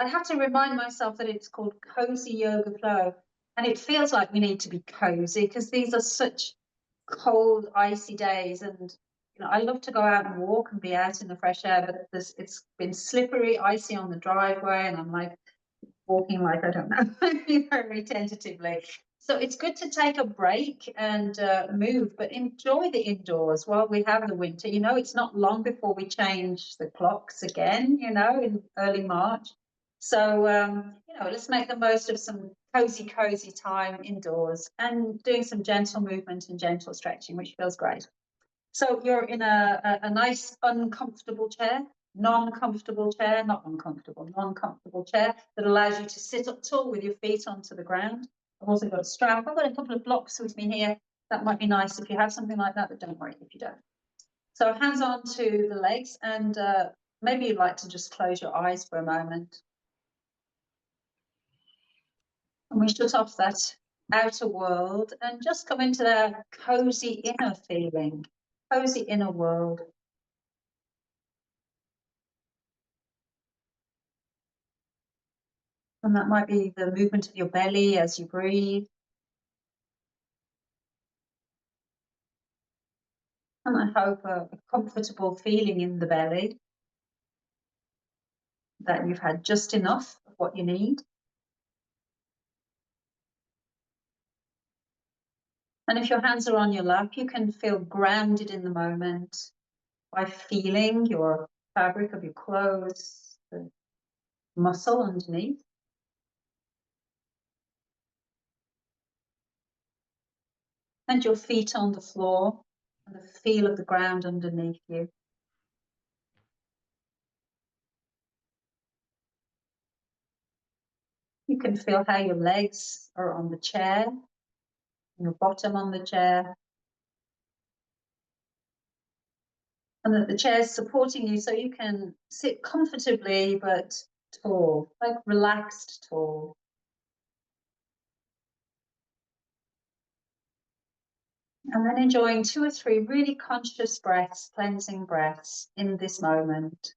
I have to remind myself that it's called cozy yoga flow. And it feels like we need to be cozy because these are such cold, icy days. And, you know, I love to go out and walk and be out in the fresh air, but it's been slippery, icy on the driveway. And I'm like walking like, I don't know, very tentatively. So it's good to take a break and move, but enjoy the indoors while we have the winter. You know, it's not long before we change the clocks again, you know, in early March. So, you know, let's make the most of some cozy time indoors and doing some gentle movement and gentle stretching, which feels great. So you're in a nice uncomfortable chair, non-comfortable chair, not uncomfortable, non-comfortable chair that allows you to sit up tall with your feet onto the ground. I've also got a strap. I've got a couple of blocks with me here. That might be nice if you have something like that, but don't worry if you don't. So hands on to the legs, and maybe you'd like to just close your eyes for a moment. And we shut off that outer world and just come into that cozy inner feeling, cozy inner world. And that might be the movement of your belly as you breathe. And I hope a comfortable feeling in the belly, that you've had just enough of what you need. And if your hands are on your lap, you can feel grounded in the moment by feeling your fabric of your clothes, the muscle underneath. And your feet on the floor and the feel of the ground underneath you. You can feel how your legs are on the chair, your bottom on the chair, and that the chair is supporting you so you can sit comfortably but tall, like relaxed tall. And then enjoying 2 or 3 really conscious breaths, cleansing breaths in this moment.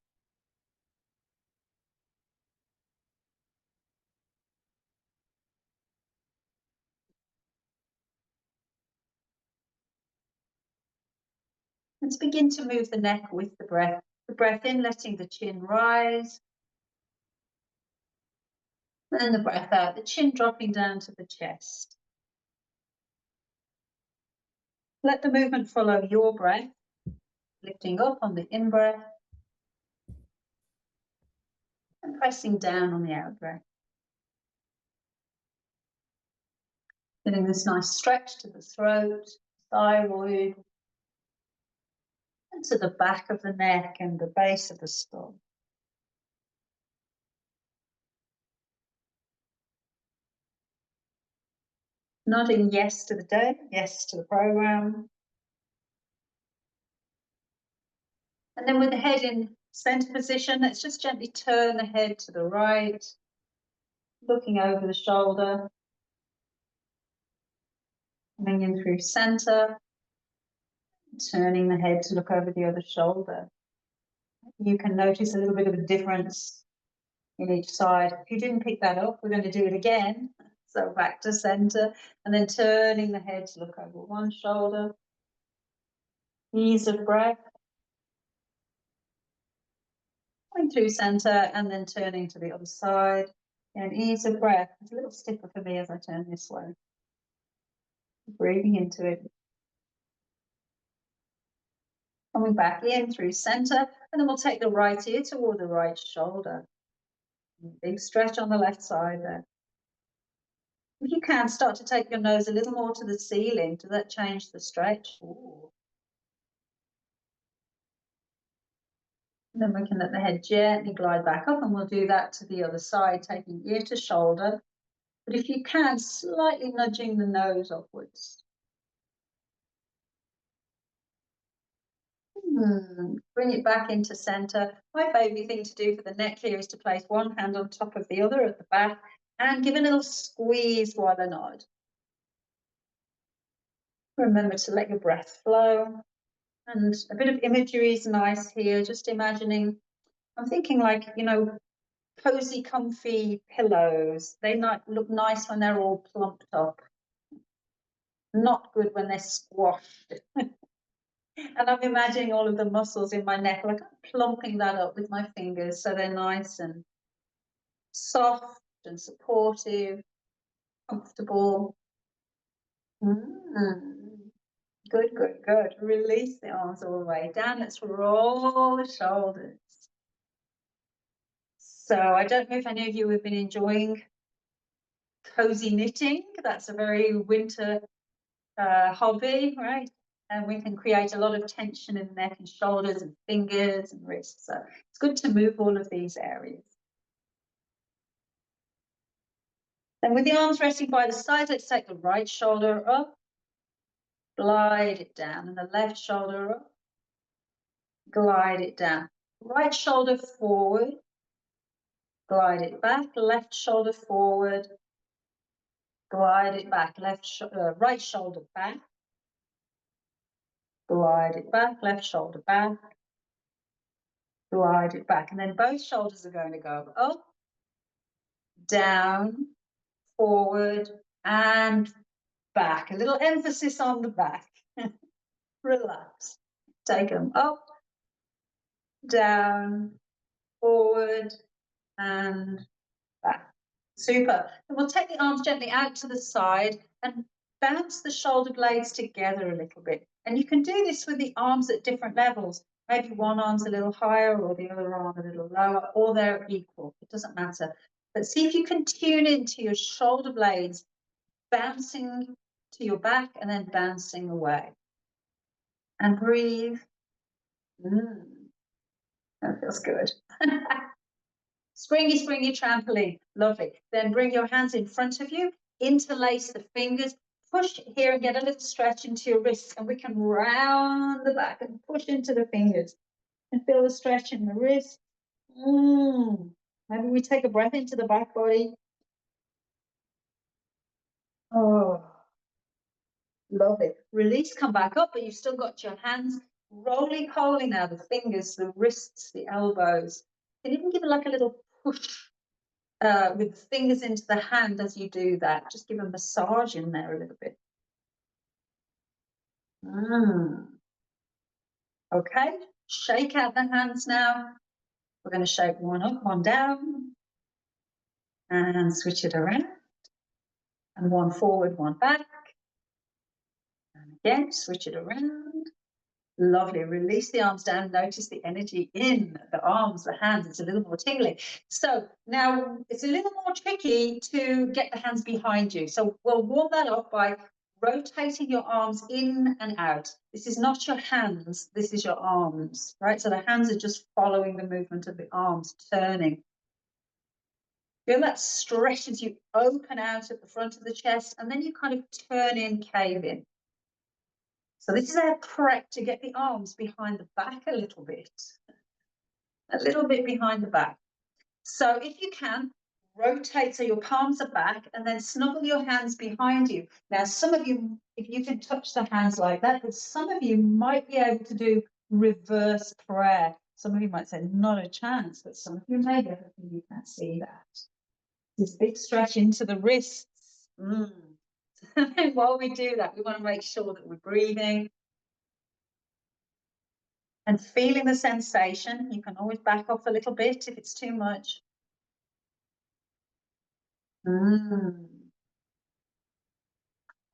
Let's begin to move the neck with the breath. The breath in, letting the chin rise. And then the breath out, the chin dropping down to the chest. Let the movement follow your breath, lifting up on the in-breath and pressing down on the out-breath. Getting this nice stretch to the throat, thyroid, and to the back of the neck and the base of the skull. Nodding yes to the day, yes to the program. And then with the head in center position, let's just gently turn the head to the right, looking over the shoulder, coming in through center, turning the head to look over the other shoulder. You can notice a little bit of a difference in each side. If you didn't pick that up, we're going to do it again. So back to center, and then turning the head to look over one shoulder. Ease of breath. Going through center and then turning to the other side. And ease of breath. It's a little stiffer for me as I turn this way. Breathing into it. Coming back in through center, and then we'll take the right ear toward the right shoulder. Big stretch on the left side there. If you can, start to take your nose a little more to the ceiling. Does that change the stretch? Ooh. And then we can let the head gently glide back up, and we'll do that to the other side, taking ear to shoulder. But if you can, slightly nudging the nose upwards. Bring it back into center. My favorite thing to do for the neck here is to place one hand on top of the other at the back and give a little squeeze while I nod. Remember to let your breath flow. And a bit of imagery is nice here, just imagining, I'm thinking like, you know, cozy, comfy pillows. They might look nice when they're all plumped up. Not good when they're squashed. And I'm imagining all of the muscles in my neck, like I'm plumping that up with my fingers so they're nice and soft and supportive, comfortable. Good, good, good. Release the arms all the way down. Let's roll the shoulders. So I don't know if any of you have been enjoying cozy knitting. That's a very winter hobby, right? And we can create a lot of tension in the neck and shoulders and fingers and wrists. So it's good to move all of these areas. And with the arms resting by the side, let's take the right shoulder up, glide it down, and the left shoulder up, glide it down. Right shoulder forward, glide it back, left shoulder forward, glide it back, right shoulder back, glide it back, left shoulder back, glide it back. And then both shoulders are going to go up, down, forward, and back. A little emphasis on the back. Relax. Take them up, down, forward, and back. Super. And we'll take the arms gently out to the side and bounce the shoulder blades together a little bit. And you can do this with the arms at different levels. Maybe one arm's a little higher or the other arm a little lower, or they're equal. It doesn't matter. But see if you can tune into your shoulder blades, bouncing to your back and then bouncing away. And breathe. That feels good. Springy, springy trampoline. Lovely. Then bring your hands in front of you, interlace the fingers, push here and get a little stretch into your wrists, and we can round the back and push into the fingers and feel the stretch in the wrist. Maybe we take a breath into the back body. Oh, lovely. Release, come back up, but you've still got your hands roly-poly now, the fingers, the wrists, the elbows. You can even give it like a little push with the fingers into the hand as you do that. Just give a massage in there a little bit. Okay, shake out the hands now. We're going to shake one up, one down, and switch it around. And one forward, one back. And again, switch it around. Lovely. Release the arms down. Notice the energy in the arms, the hands. It's a little more tingling. So now it's a little more tricky to get the hands behind you. So we'll warm that up by rotating your arms in and out. This is not your hands. This is your arms, right? So the hands are just following the movement of the arms, turning. Feel that stretch as you open out at the front of the chest, and then you kind of turn in, cave in. So this is our prep to get the arms behind the back a little bit behind the back. So if you can, rotate so your palms are back and then snuggle your hands behind you. Now, some of you, if you can touch the hands like that, but some of you might be able to do reverse prayer. Some of you might say, not a chance, but some of you may be able to, you can't see that. This big stretch into the wrists. And while we do that, we want to make sure that we're breathing and feeling the sensation. You can always back off a little bit if it's too much.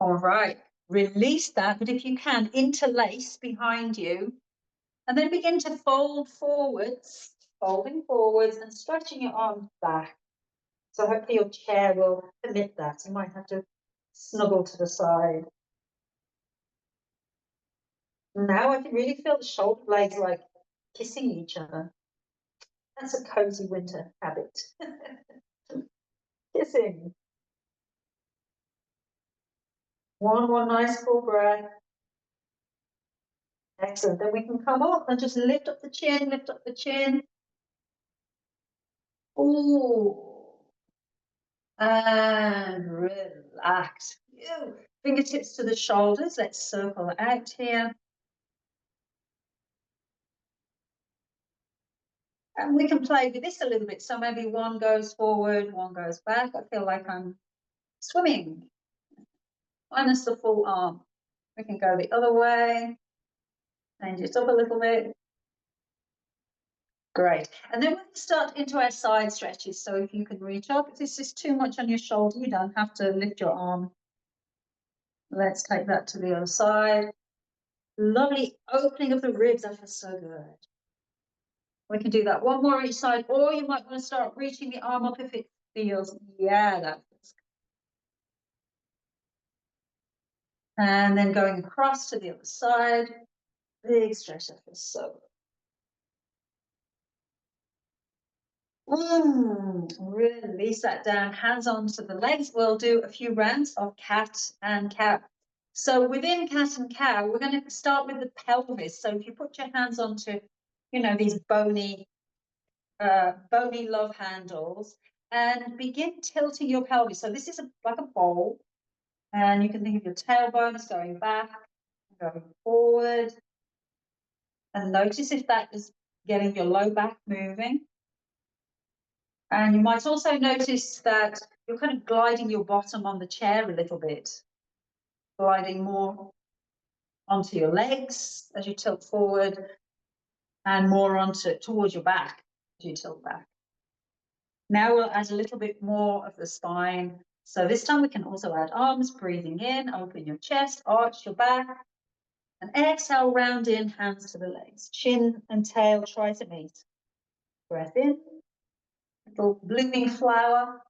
All right, release that, but if you can, interlace behind you and then begin to fold forwards, folding forwards and stretching your arms back. So hopefully your chair will permit that. You might have to snuggle to the side. Now I can really feel the shoulder blades like kissing each other. That's a cozy winter habit. Kissing. One more nice full breath. Excellent. Then we can come up and just lift up the chin, lift up the chin. Ooh. And relax. Ew. Fingertips to the shoulders. Let's circle out here. And we can play with this a little bit. So maybe one goes forward, one goes back. I feel like I'm swimming. Minus the full arm. We can go the other way. Change it up a little bit. Great. And then we can start into our side stretches. So if you can reach up, if this is too much on your shoulder, you don't have to lift your arm. Let's take that to the other side. Lovely opening of the ribs. That feels so good. We can do that one more each side, or you might want to start reaching the arm up if it feels, yeah, that feels good. And then going across to the other side. Big stretch. That feels so good. Release that down, hands onto the legs. We'll do a few rounds of cat and cow. So within cat and cow, we're going to start with the pelvis. So if you put your hands onto, these bony love handles and begin tilting your pelvis. So this is like a bowl, and you can think of your tailbones going back, going forward, and notice if that is getting your low back moving. And you might also notice that you're kind of gliding your bottom on the chair a little bit, gliding more onto your legs as you tilt forward and more towards your back as you tilt back. Now we'll add a little bit more of the spine. So this time we can also add arms, breathing in, open your chest, arch your back, and exhale, round in, hands to the legs. Chin and tail try to meet. Breath in. Little blooming flower.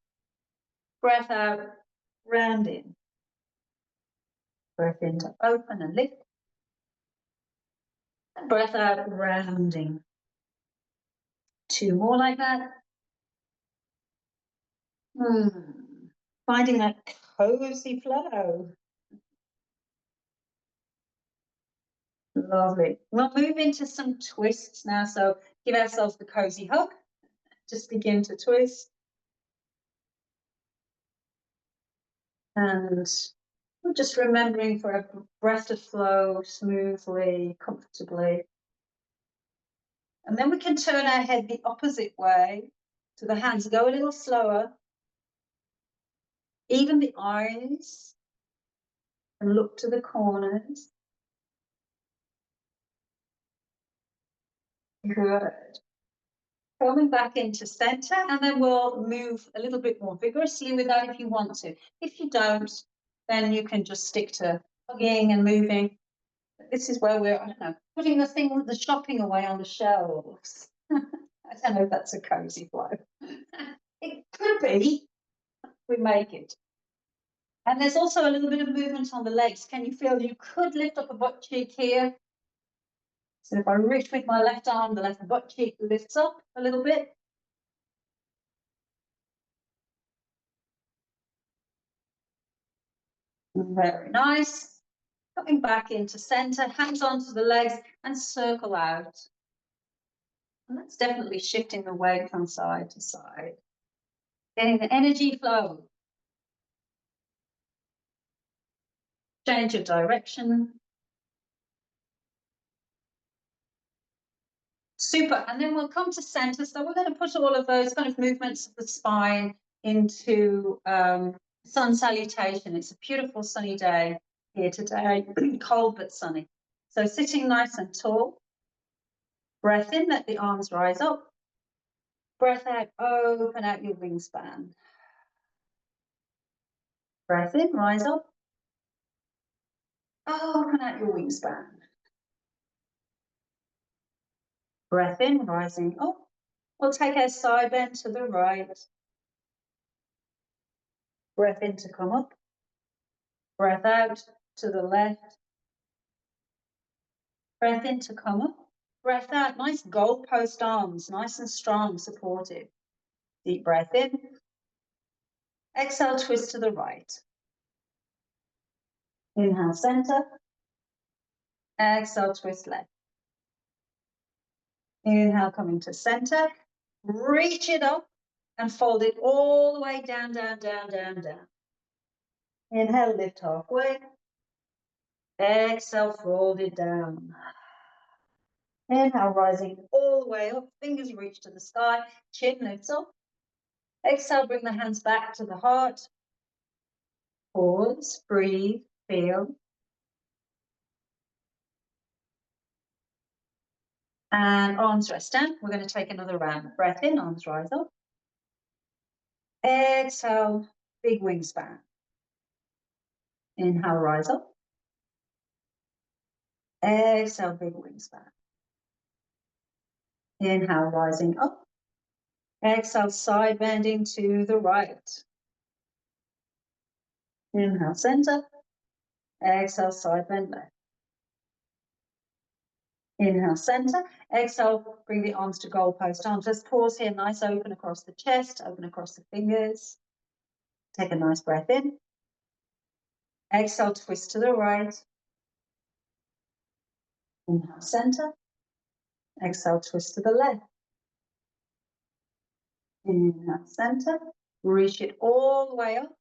Breath out, round in. Breath in to open and lift. And breath out, rounding. 2 more like that. Finding that cozy flow. Lovely. We'll move into some twists now. So give ourselves the cozy hug. Just begin to twist. And we're just remembering for a breath to flow smoothly, comfortably. And then we can turn our head the opposite way to the hands. Go a little slower. Even the eyes. And look to the corners. Good. Coming back into center, and then we'll move a little bit more vigorously with that if you want to. If you don't, then you can just stick to hugging and moving. This is where we're, I don't know, putting the shopping away on the shelves. I don't know if that's a cozy flow. It could be. We make it. And there's also a little bit of movement on the legs. Can you feel you could lift up a butt cheek here? So if I reach with my left arm, the left butt cheek lifts up a little bit. Very nice. Coming back into center, hands onto the legs and circle out. And that's definitely shifting the weight from side to side. Getting the energy flow. Change your direction. Super. And then we'll come to center. So we're going to put all of those kind of movements of the spine into sun salutation. It's a beautiful sunny day here today, cold but sunny. So sitting nice and tall. Breath in, let the arms rise up. Breath out, open out your wingspan. Breath in, rise up. Open out your wingspan. Breath in, rising up. We'll take our side bend to the right. Breath in to come up. Breath out to the left. Breath in to come up. Breath out, nice goalpost arms, nice and strong, supportive. Deep breath in. Exhale, twist to the right. Inhale, center. Exhale, twist left. Inhale, coming to center. Reach it up and fold it all the way down, down, down, down, down. Inhale, lift halfway. Exhale, fold it down. Inhale, rising all the way up, fingers reach to the sky, chin lifts up. Exhale, bring the hands back to the heart. Pause, breathe, feel. And arms rest down. We're going to take another round. Breath in, arms rise up. Exhale, big wingspan. Inhale, rise up. Exhale, big wingspan. Inhale, rising up. Exhale, side bending to the right. Inhale, center. Exhale, side bend left. Inhale, center. Exhale, bring the arms to goalpost arms. Let's pause here, nice open across the chest, open across the fingers. Take a nice breath in. Exhale, twist to the right. Inhale, center. Exhale, twist to the left. Inhale, center. Reach it all the way up.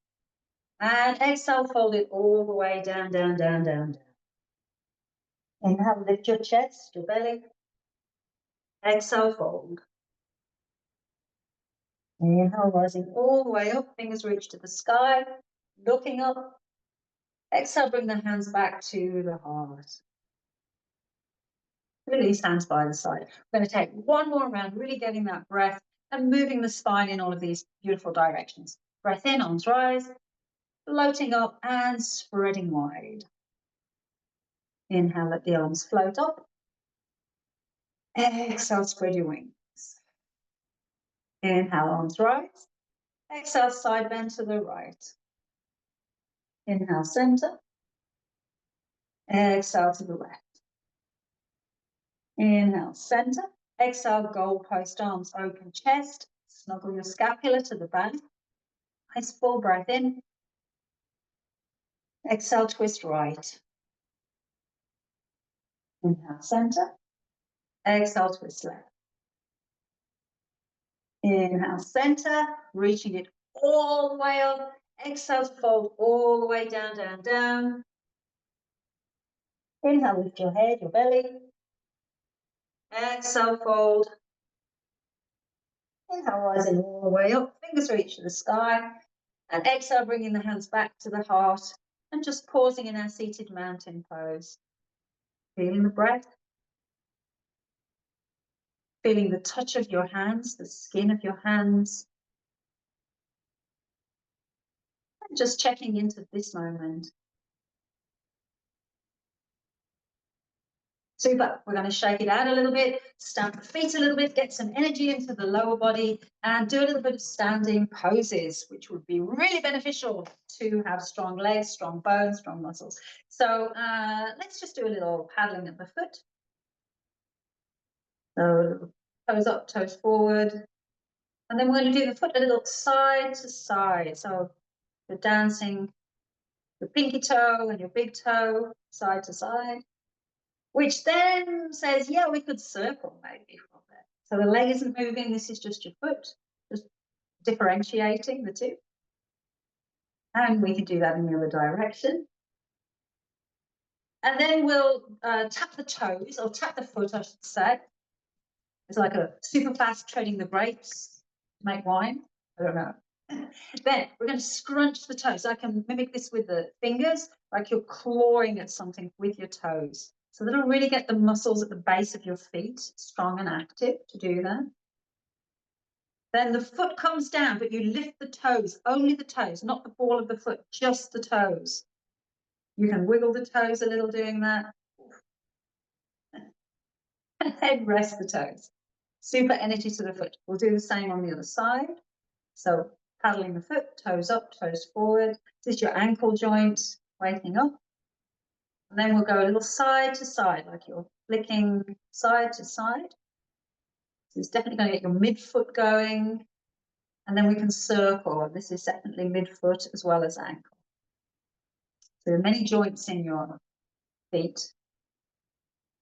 And exhale, fold it all the way down, down, down, down, down. Inhale, lift your chest, your belly. Exhale, fold. Inhale, rising all the way up, fingers reach to the sky, looking up. Exhale, bring the hands back to the heart. Release hands by the side. We're going to take one more round, really getting that breath and moving the spine in all of these beautiful directions. Breath in, arms rise, floating up and spreading wide. Inhale, let the arms float up. Exhale, spread your wings. Inhale, arms rise. Exhale, side bend to the right. Inhale, center. Exhale to the left. Inhale, center. Exhale, goalpost arms, open chest. Snuggle your scapula to the back. Nice full breath in. Exhale, twist right. Inhale, center. Exhale, twist left. Inhale, center, reaching it all the way up. Exhale, fold all the way down, down, down. Inhale, lift your head, your belly. Exhale, fold. Inhale, rising all the way up. Fingers reach to the sky. And exhale, bringing the hands back to the heart. And just pausing in our seated mountain pose. Feeling the breath. Feeling the touch of your hands, the skin of your hands. And just checking into this moment. Super. We're going to shake it out a little bit, stamp the feet a little bit, get some energy into the lower body, and do a little bit of standing poses, which would be really beneficial to have strong legs, strong bones, strong muscles. So let's just do a little paddling at the foot. So toes up, toes forward. And then we're going to do the foot a little side to side. So you're dancing your pinky toe and your big toe side to side. Which then says, yeah, we could circle maybe from there. So the leg isn't moving, this is just your foot, just differentiating the two. And we can do that in the other direction. And then we'll tap the toes, or tap the foot, I should say. It's like a super fast treading the grapes to make wine. I don't know. Then we're going to scrunch the toes. I can mimic this with the fingers, like you're clawing at something with your toes. So that'll really get the muscles at the base of your feet strong and active to do that. Then the foot comes down, but you lift the toes, only the toes, not the ball of the foot, just the toes. You can wiggle the toes a little doing that. And then rest the toes. Super energy to the foot. We'll do the same on the other side. So paddling the foot, toes up, toes forward. This is your ankle joint, waking up. And then we'll go a little side to side, like you're flicking side to side. So it's definitely going to get your midfoot going. And then we can circle. This is definitely midfoot as well as ankle. So there are many joints in your feet.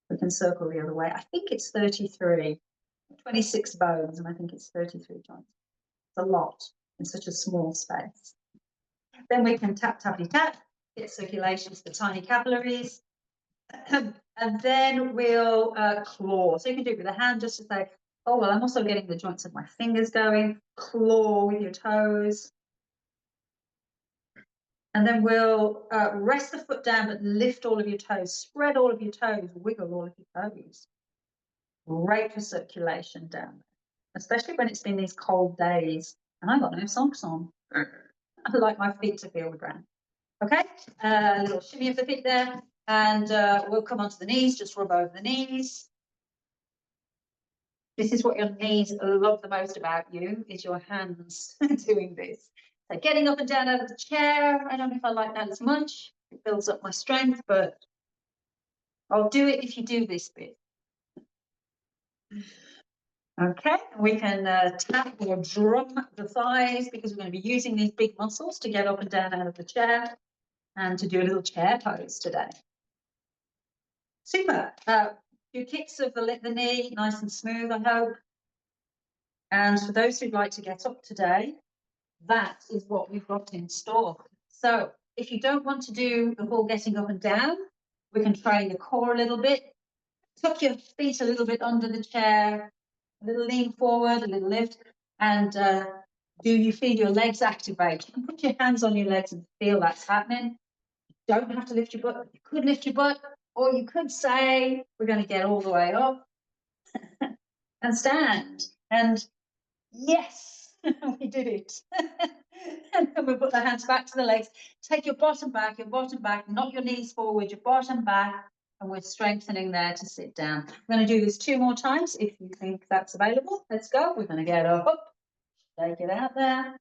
We can circle the other way. I think it's 33, 26 bones, and I think it's 33 joints. It's a lot in such a small space. Then we can tap, tappity, tap, get circulation to the tiny capillaries. And then we'll claw. So you can do it with a hand just to say, oh, well, I'm also getting the joints of my fingers going. Claw with your toes. And then we'll rest the foot down, but lift all of your toes. Spread all of your toes. Wiggle all of your toes. Great for circulation down there, especially when it's been these cold days. And I've got no socks on. I like my feet to feel the ground. Okay, a little shimmy of the feet there. And we'll come onto the knees, just rub over the knees. This is what your knees love the most about you, is your hands doing this. So getting up and down out of the chair. I don't know if I like that as much. It builds up my strength, but I'll do it if you do this bit. Okay, we can tap or drum the thighs because we're going to be using these big muscles to get up and down out of the chair and to do a little chair pose today. Super. Few kicks of the knee, nice and smooth, I hope. And for those who'd like to get up today, that is what we've got in store. So if you don't want to do the whole getting up and down, we can train the core a little bit. Tuck your feet a little bit under the chair, a little lean forward, a little lift, and do you feel your legs activate? You can put your hands on your legs and feel that's happening. You don't have to lift your butt. You could lift your butt, or you could say, we're going to get all the way up and stand. And yes, we did it. And then we'll put the hands back to the legs. Take your bottom back, not your knees forward, your bottom back. And we're strengthening there to sit down. I'm going to do this 2 more times if you think that's available. Let's go. We're going to get up, take it out there.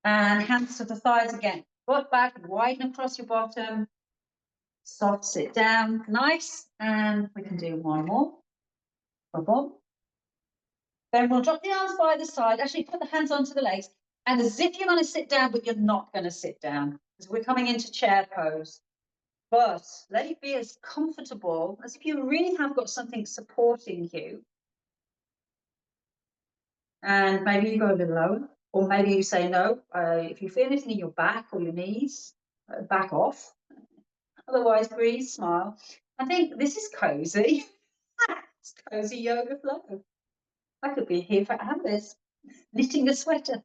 And hands to the thighs again. Butt back, widen across your bottom. Soft sit down, nice. And we can do one more. Boom. Then we'll drop the arms by the side. Actually, put the hands onto the legs. And as if you're going to sit down, but you're not going to sit down. Because we're coming into chair pose. But let it be as comfortable as if you really have got something supporting you. And maybe you go a little lower. Or maybe you say no. If you feel anything in your back or your knees, back off. Otherwise, breathe, smile. I think this is cozy. It's cozy yoga flow. I could be here for hours, knitting a sweater.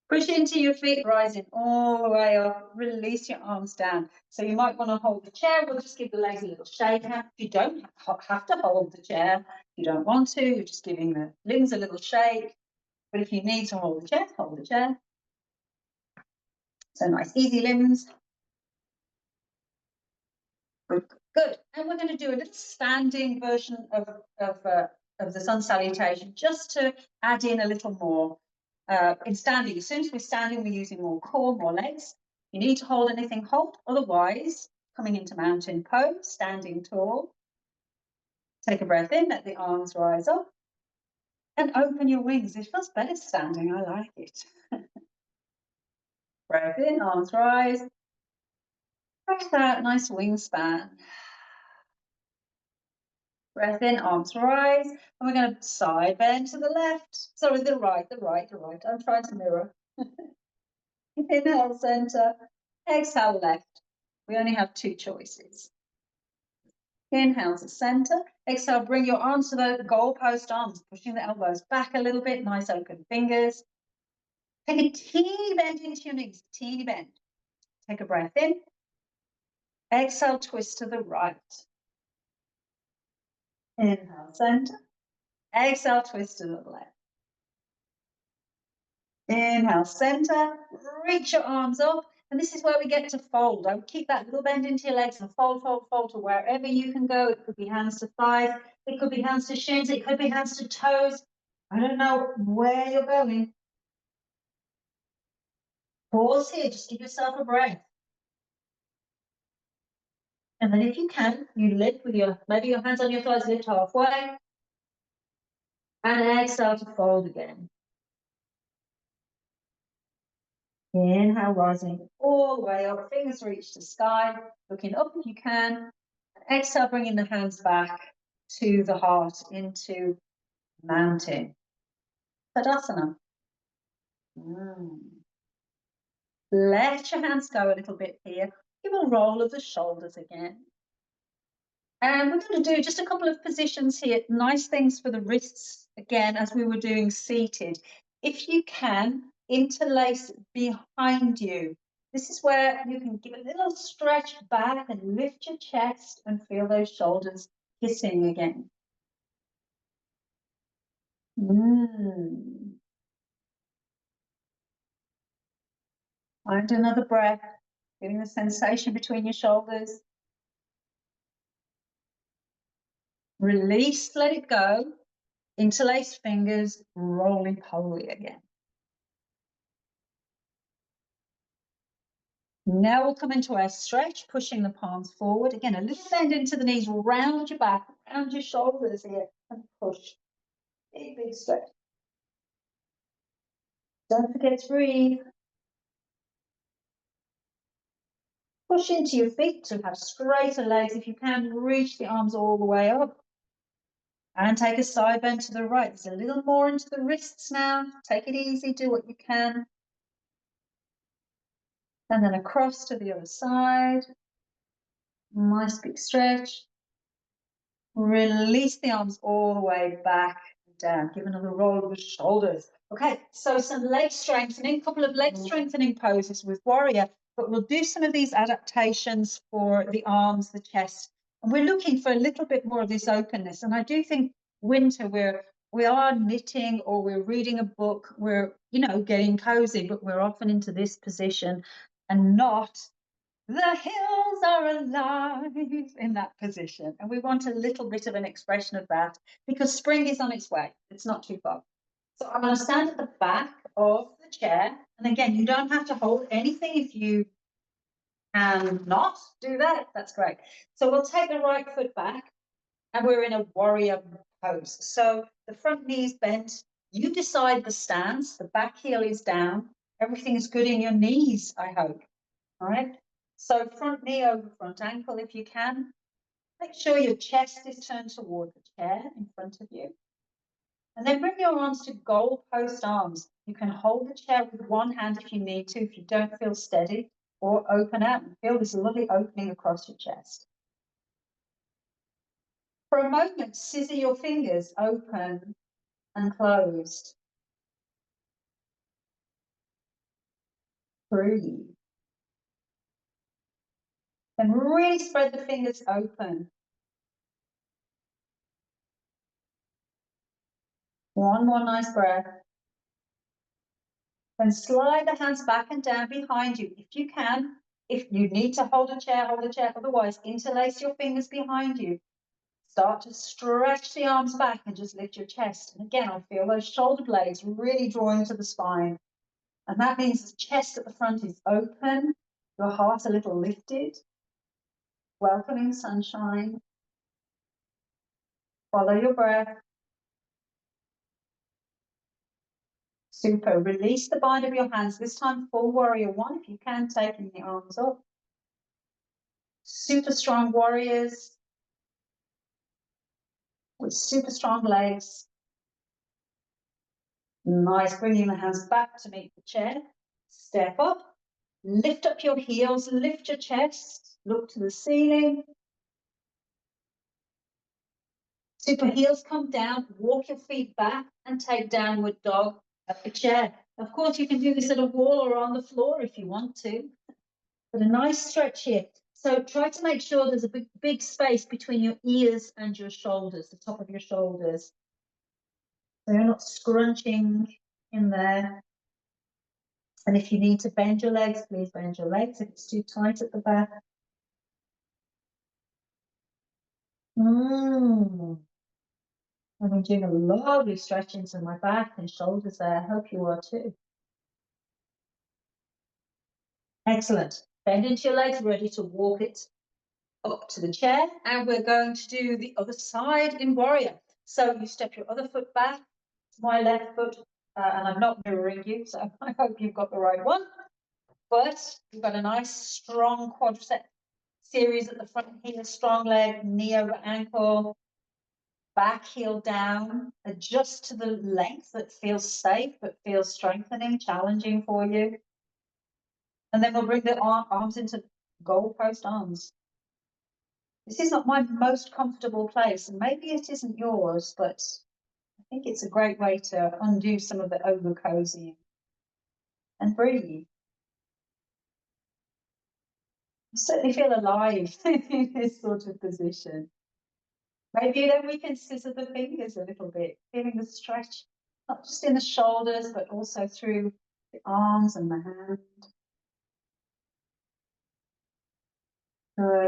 Push into your feet, rising all the way up. Release your arms down. So you might want to hold the chair. We'll just give the legs a little shake. You don't have to hold the chair. If you don't want to, you're just giving the limbs a little shake. But if you need to hold the chair, hold the chair. So nice, easy limbs. Good. And we're going to do a little standing version of the sun salutation, just to add in a little more. In standing, as soon as we're standing, we're using more core, more legs. You need to hold anything, hold. Otherwise, coming into mountain pose, standing tall. Take a breath in, let the arms rise up. And open your wings. It feels better standing. I like it. Breath in, arms rise. Breath out, nice wingspan. Breath in, arms rise. And we're going to side bend to the left. Sorry, the right. I'm trying to mirror. Inhale, center. Exhale, left. We only have 2 choices. Inhale to center. Exhale, bring your arms to the goalpost arms, pushing the elbows back a little bit. Nice open fingers. Take a teeny bend into your knees, teeny bend. Take a breath in. Exhale, twist to the right. Inhale, center. Exhale, twist to the left. Inhale, center. Reach your arms up. And this is where we get to fold. I would keep that little bend into your legs and fold, fold, fold to wherever you can go. It could be hands to thighs. It could be hands to shins. It could be hands to toes. I don't know where you're going. Pause here. Just give yourself a breath. And then if you can, you lift with maybe your hands on your thighs, lift halfway. And exhale to fold again. Inhale, rising all the way up, fingers reach the sky, looking up if you can. Exhale, bringing the hands back to the heart, into mountain. Tadasana. Let your hands go a little bit here. Give a roll of the shoulders again. And we're going to do just a couple of positions here, nice things for the wrists, again, as we were doing seated. If you can, interlace behind you. This is where you can give a little stretch back and lift your chest and feel those shoulders kissing again. Find another breath, feeling the sensation between your shoulders. Release, let it go. Interlace fingers, roly-poly again. Now we'll come into our stretch, pushing the palms forward. Again, a little bend into the knees, round your back, round your shoulders here, and push. Big, big stretch. Don't forget to breathe. Push into your feet to have straighter legs. If you can, reach the arms all the way up. And take a side bend to the right. There's a little more into the wrists now. Take it easy, do what you can. And then across to the other side. Nice big stretch. Release the arms all the way back and down. Give another roll of the shoulders. Okay, so some leg strengthening, a couple of leg strengthening poses with warrior, but we'll do some of these adaptations for the arms, the chest. And we're looking for a little bit more of this openness. And I do think winter, we are knitting or we're reading a book, we're, getting cozy, but we're often into this position and not the hills are alive in that position. And we want a little bit of an expression of that because spring is on its way. It's not too far. So I'm going to stand at the back of the chair. And again, you don't have to hold anything if you can not do that. That's great. So we'll take the right foot back and we're in a warrior pose. So the front knee is bent. You decide the stance. The back heel is down. Everything is good in your knees, I hope. All right. So front knee over front ankle if you can. Make sure your chest is turned toward the chair in front of you. And then bring your arms to goalpost arms. You can hold the chair with one hand if you need to, if you don't feel steady, or open out and feel this lovely opening across your chest. For a moment, scissor your fingers open and closed. Breathe. And really spread the fingers open. One more nice breath. Then slide the hands back and down behind you if you can. If you need to hold a chair, hold a chair. Otherwise, interlace your fingers behind you. Start to stretch the arms back and just lift your chest. And again, I feel those shoulder blades really drawing to the spine. And that means the chest at the front is open, your heart a little lifted, welcoming sunshine. Follow your breath. Super. Release the bind of your hands. This time, full warrior one. If you can, taking the arms up. Super strong warriors with super strong legs. Nice. Bringing the hands back to meet the chair. Step up. Lift up your heels. Lift your chest. Look to the ceiling. Super. Heels come down. Walk your feet back and take downward dog at the chair. Of course, you can do this at a wall or on the floor if you want to. But a nice stretch here. So try to make sure there's a big space between your ears and your shoulders, the top of your shoulders. So you're not scrunching in there. And if you need to bend your legs, please bend your legs if it's too tight at the back. I'm doing a lovely stretch into my back and shoulders there. I hope you are too. Excellent. Bend into your legs, ready to walk it up to the chair. And we're going to do the other side in warrior. So you step your other foot back to my left foot, and I'm not mirroring you, so I hope you've got the right one. But you've got a nice strong quadricep series at the front here, strong leg, knee over ankle, back heel down, adjust to the length that feels safe, but feels strengthening, challenging for you. And then we'll bring the arms into goalpost arms. This is not my most comfortable place, and maybe it isn't yours, but I think it's a great way to undo some of the over cozying and breathe. I certainly feel alive in this sort of position. Maybe then we can scissor the fingers a little bit, feeling the stretch, not just in the shoulders, but also through the arms and the hand.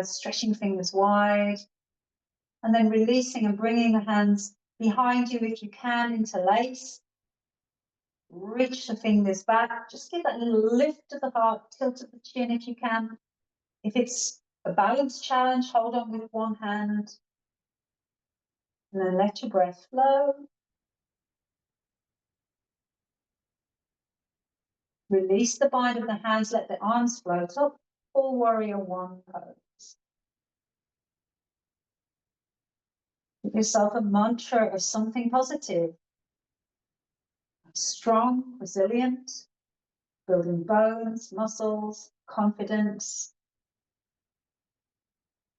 Stretching fingers wide, and then releasing and bringing the hands behind you if you can, interlace. Reach the fingers back. Just give that little lift to the heart, tilt at the chin if you can. If it's a balance challenge, hold on with one hand. And then let your breath flow. Release the bind of the hands, let the arms float up. Full warrior one pose. Give yourself a mantra of something positive. Strong, resilient, building bones, muscles, confidence.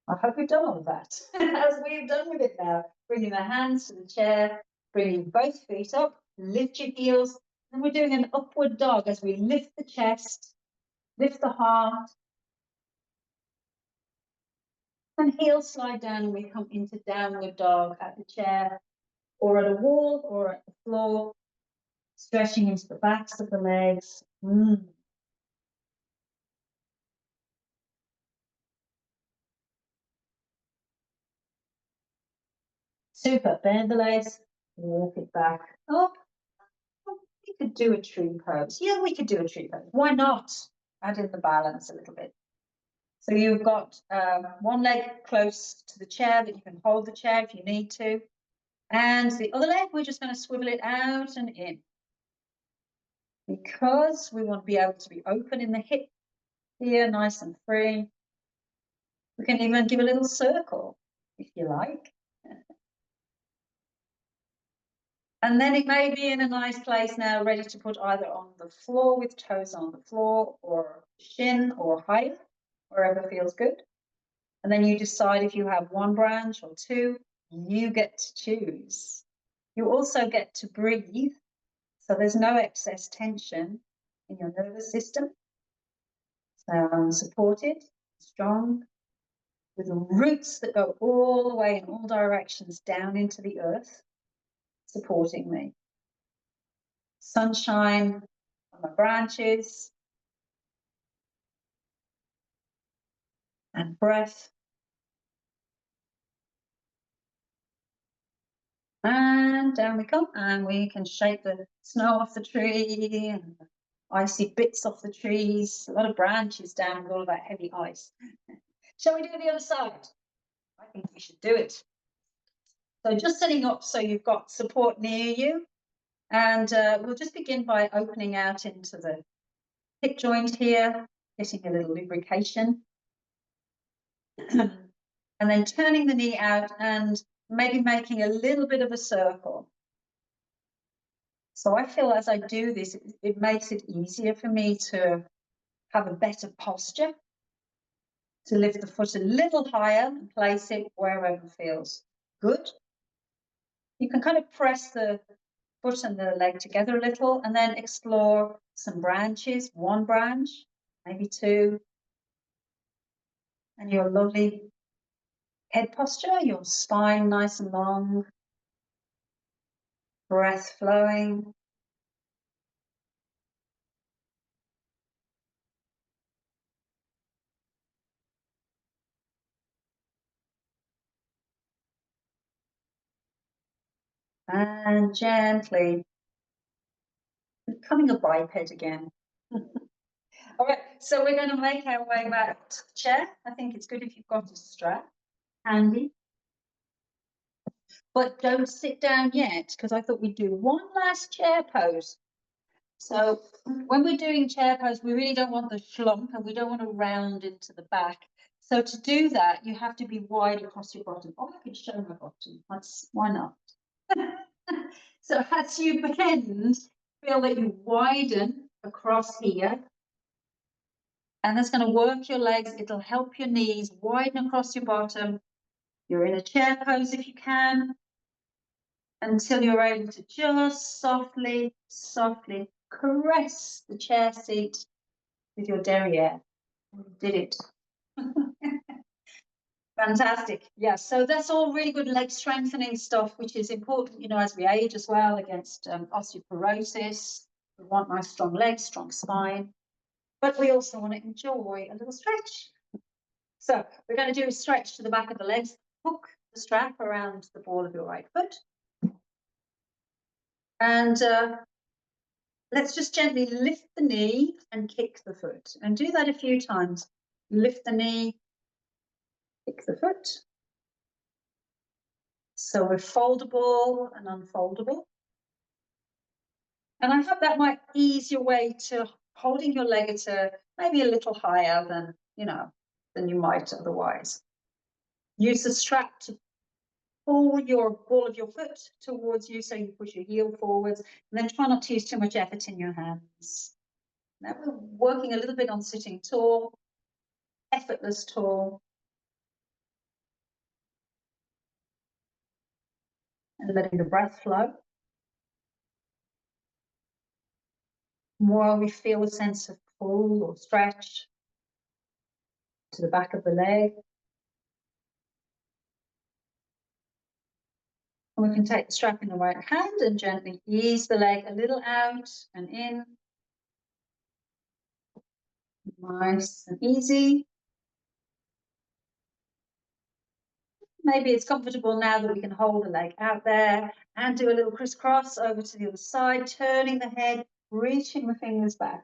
I hope we've done all of that, as we've done with it now. Bringing the hands to the chair, bringing both feet up, lift your heels, and we're doing an upward dog as we lift the chest, lift the heart, and heels slide down and we come into downward dog at the chair, or at a wall, or at the floor, stretching into the backs of the legs. Super, bend the legs, walk it back up. We could do a tree pose. Yeah, we could do a tree pose. Why not? Add in the balance a little bit. So you've got one leg close to the chair that you can hold the chair if you need to. And the other leg, we're just going to swivel it out and in. Because we want to be able to be open in the hip here, nice and free. We can even give a little circle, if you like. And then it may be in a nice place now, ready to put either on the floor with toes on the floor, or shin or higher, wherever feels good. And then you decide if you have one branch or two, you get to choose. You also get to breathe, so there's no excess tension in your nervous system. So supported, strong, with roots that go all the way in all directions down into the earth, supporting me. Sunshine on my branches, and breath. And down we come, and we can shake the snow off the tree and the icy bits off the trees. A lot of branches down with all of that heavy ice. Shall we do the other side? I think we should do it. So just setting up so you've got support near you. And we'll just begin by opening out into the hip joint here, getting a little lubrication. And then turning the knee out and maybe making a little bit of a circle. So I feel as I do this, it makes it easier for me to have a better posture, to lift the foot a little higher and place it wherever feels good. You can kind of press the foot and the leg together a little and then explore some branches, one branch, maybe two, and your lovely head posture, your spine nice and long, breath flowing. And gently becoming a biped again. All right, so we're going to make our way back to the chair. I think it's good if you've got a strap handy. But don't sit down yet, because I thought we'd do one last chair pose. So when we're doing chair pose, we really don't want the schlump and we don't want to round into the back. So to do that, you have to be wide across your bottom. Oh, I can show my bottom. Why not? So as you bend, feel that you widen across here. And that's going to work your legs. It'll help your knees widen across your bottom. You're in a chair pose if you can, until you're able to just softly, softly caress the chair seat with your derriere. You did it. Fantastic. Yeah, so that's all really good leg strengthening stuff, which is important, you know, as we age as well, against osteoporosis. We want nice strong legs, strong spine, but we also want to enjoy a little stretch. So we're going to do a stretch to the back of the legs. Hook the strap around the ball of your right foot. And let's just gently lift the knee and kick the foot. And do that a few times. Lift the knee, kick the foot. So we're foldable and unfoldable. And I hope that might ease your way to holding your leg at maybe a little higher than, you know, than you might otherwise. Use the strap to pull your ball of your foot towards you, so you push your heel forwards, and then try not to use too much effort in your hands. Now we're working a little bit on sitting tall, effortless tall, and letting the breath flow. While we feel a sense of pull or stretch to the back of the leg. And we can take the strap in the right hand and gently ease the leg a little out and in. Nice and easy. Maybe it's comfortable now that we can hold the leg out there and do a little crisscross over to the other side, turning the head, reaching the fingers back.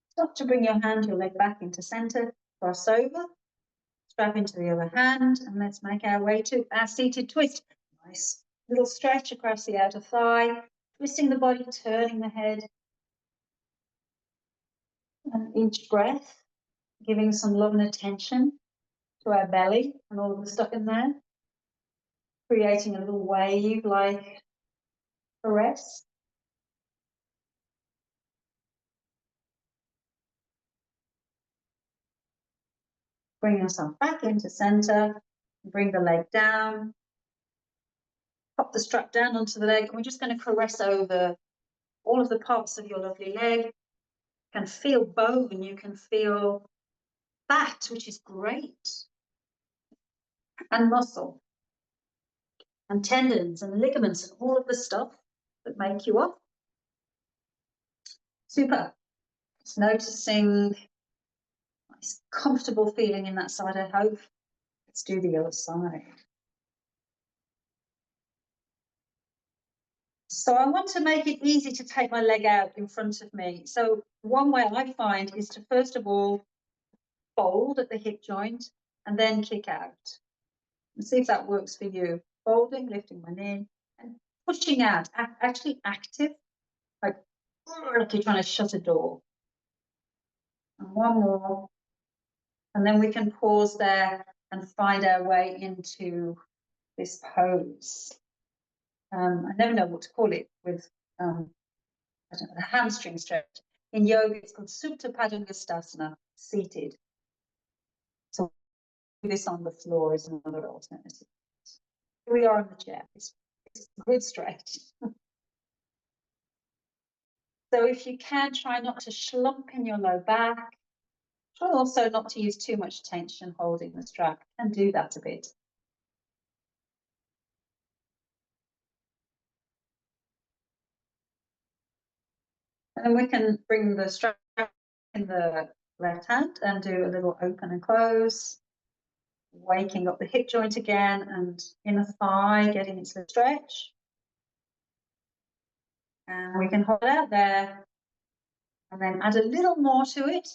Stop to bring your hand, your leg back into center, cross over, strap into the other hand, and let's make our way to our seated twist. Nice little stretch across the outer thigh, twisting the body, turning the head. And each breath, giving some love and attention to our belly and all of the stuff in there, creating a little wave like caress. Bring yourself back into center, bring the leg down, pop the strap down onto the leg, and we're just going to caress over all of the parts of your lovely leg. You can feel bone, you can feel fat, which is great, and muscle, and tendons, and ligaments, and all of the stuff that make you up. Super. Just noticing nice, comfortable feeling in that side, I hope. Let's do the other side. So I want to make it easy to take my leg out in front of me. So one way I find is to first of all fold at the hip joint and then kick out. And see if that works for you. Folding, lifting my knee, and pushing out, actually active, like you're trying to shut a door. And one more. And then we can pause there and find our way into this pose. I never know what to call it with I don't know, the hamstring stretch. In yoga, it's called Supta Padangusthasana, seated. So this on the floor is another alternative. Here we are in the chair. It's a good stretch. So if you can, try not to slump in your low back. Try also not to use too much tension holding the strap. And do that a bit. And then we can bring the strap in the left hand and do a little open and close, waking up the hip joint again and inner thigh, getting its little stretch. And we can hold it out there and then add a little more to it,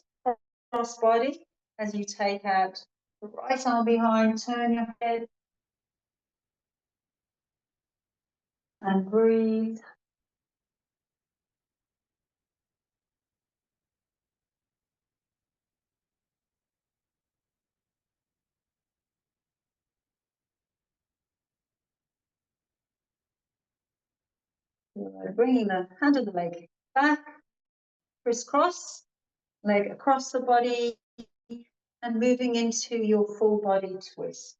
cross body, as you take out the right arm behind, turn your head and breathe. Bringing the hand of the leg back, crisscross, leg across the body, and moving into your full body twist.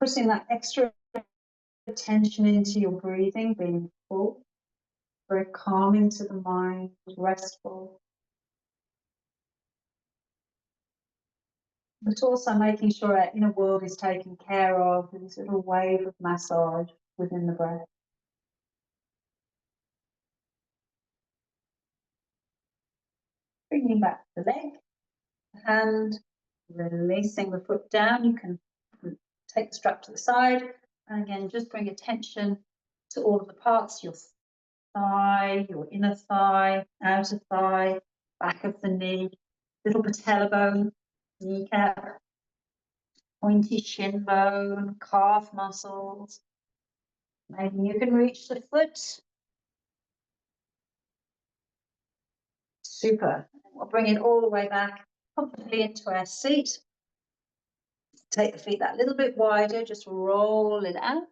Putting that extra attention into your breathing, being full, very calming to the mind, restful. But also making sure our inner world is taken care of with this little wave of massage within the breath. Bringing back the leg, the hand, releasing the foot down. You can take the strap to the side, and again, just bring attention to all of the parts, your thigh, your inner thigh, outer thigh, back of the knee, little patella bone, kneecap, pointy shin bone, calf muscles. Maybe you can reach the foot. Super. We'll bring it all the way back, comfortably into our seat. Take the feet that little bit wider, just roll it out.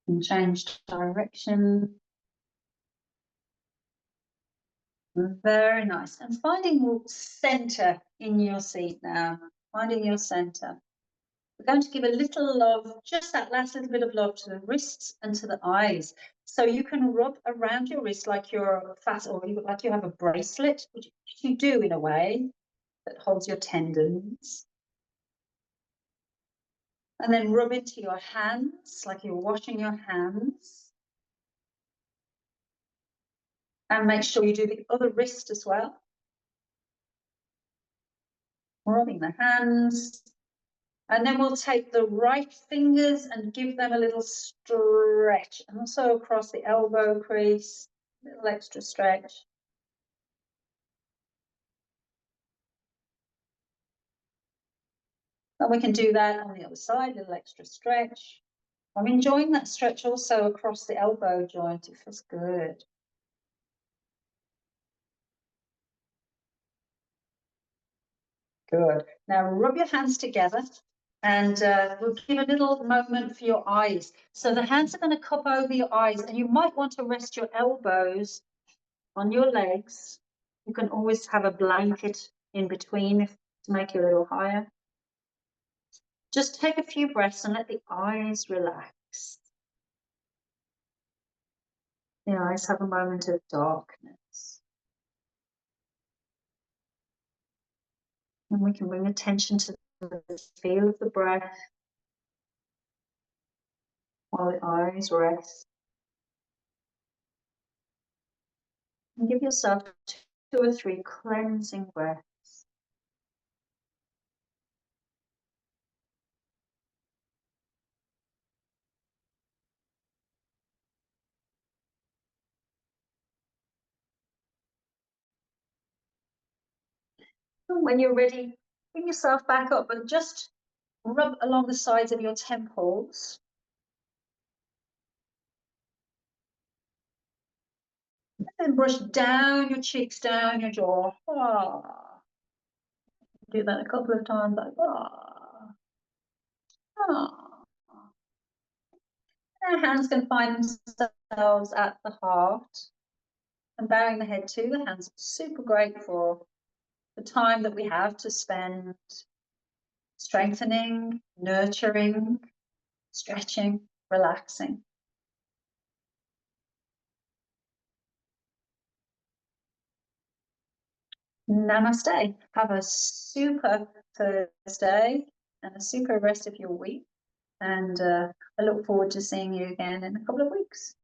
And change direction. Very nice. And finding your center in your seat now. Finding your center. We're going to give a little love, just that last little bit of love to the wrists and to the eyes. So you can rub around your wrist like you're fast, or like you have a bracelet, which you do in a way, that holds your tendons. And then rub into your hands like you're washing your hands. And make sure you do the other wrist as well. Rubbing the hands. And then we'll take the right fingers and give them a little stretch. And also across the elbow crease, a little extra stretch. And we can do that on the other side, a little extra stretch. I'm enjoying that stretch also across the elbow joint. It feels good. Good. Now rub your hands together and we'll give a little moment for your eyes. So the hands are going to cup over your eyes, and you might want to rest your elbows on your legs. You can always have a blanket in between to make you a little higher. Just take a few breaths and let the eyes relax. The eyes have a moment of darkness. And we can bring attention to the feel of the breath while the eyes rest. And give yourself 2 or 3 cleansing breaths. And when you're ready, bring yourself back up and just rub along the sides of your temples. And brush down your cheeks, down your jaw. Ah. Do that a couple of times, like ah. Ah. And our hands can find themselves at the heart. And bowing the head to the hands, super grateful for the time that we have to spend strengthening, nurturing, stretching, relaxing. Namaste. Have a super Thursday and a super rest of your week. And I look forward to seeing you again in a couple of weeks.